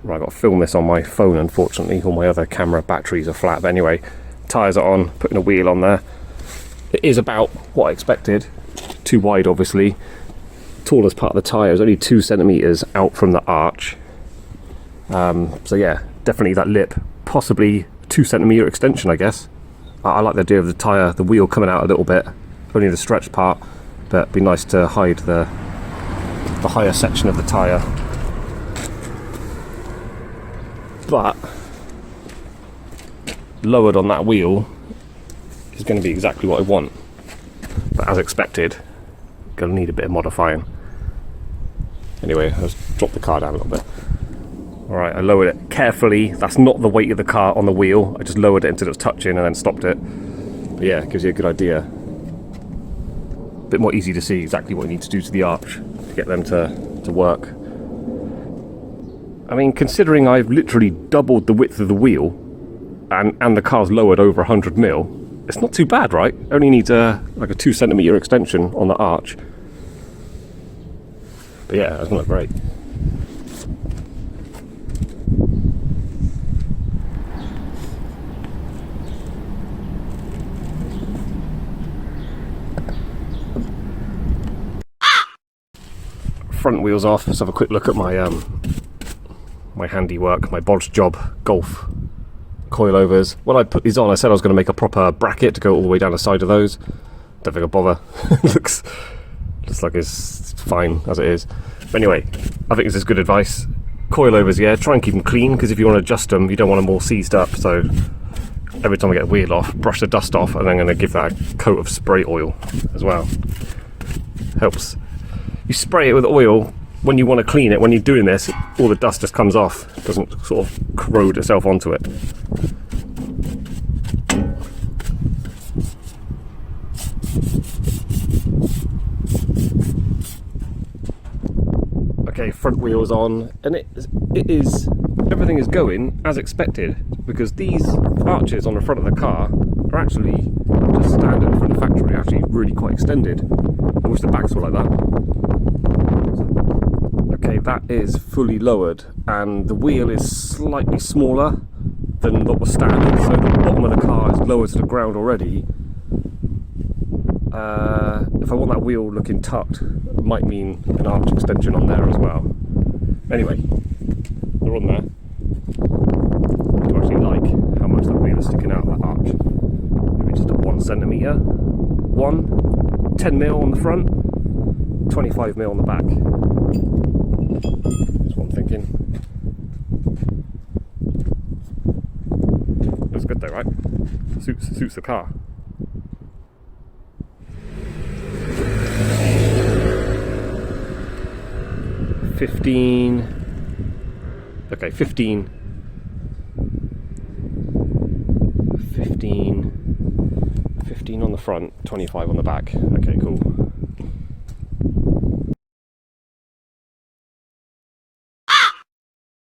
Right, I've got to film this on my phone, unfortunately. All my other camera batteries are flat. But anyway, tyres are on, putting a wheel on there. It is about what I expected. Too wide, obviously. Tallest part of the tyre is only 2 centimetres out from the arch. So yeah, definitely that lip. Possibly 2 centimetre extension, I guess. I like the idea of the tyre, the wheel coming out a little bit. Only the stretched part. But it'd be nice to hide the higher section of the tyre. But lowered on that wheel is going to be exactly what I want. But as expected, going to need a bit of modifying. Anyway, let's drop the car down a little bit. Alright, I lowered it carefully. That's not the weight of the car on the wheel. I just lowered it until it was touching and then stopped it. But yeah, it gives you a good idea. A bit more easy to see exactly what you need to do to the arch to get them to work. I mean, considering I've literally doubled the width of the wheel and the car's lowered over 100 mil, it's not too bad, right? Only needs like a 2 centimetre extension on the arch. But yeah, it doesn't look great. Front wheels off. Let's have a quick look at my my handiwork, my bodge job golf coilovers. When I put these on, I said I was going to make a proper bracket to go all the way down the side of those. Don't think I'll bother. looks like it's fine as it is. But anyway, I think this is good advice. Coilovers, yeah, try and keep them clean, because if you want to adjust them, you don't want them all seized up. So every time I get a wheel off, brush the dust off, and then I'm going to give that a coat of spray oil as well. Helps. You spray it with oil when you want to clean it. When you're doing this, all the dust just comes off. It doesn't sort of corrode itself onto it. Okay, front wheels on, and it is everything is going as expected, because these arches on the front of the car are actually just standard from the factory, actually really quite extended. I wish the backs were like that. Okay, that is fully lowered, and the wheel is slightly smaller than what was standard, so the bottom of the car is lower to the ground already. If I want that wheel looking tucked, it might mean an arch extension on there as well. Anyway, they're on there. I do actually like how much that wheel is sticking out of that arch. Maybe just a 1 centimetre. 10 mil on the front, 25 mil on the back. That's what I'm thinking. Looks good though, right? Suits the car. Okay, 15 on the front, 25 on the back. Okay, cool.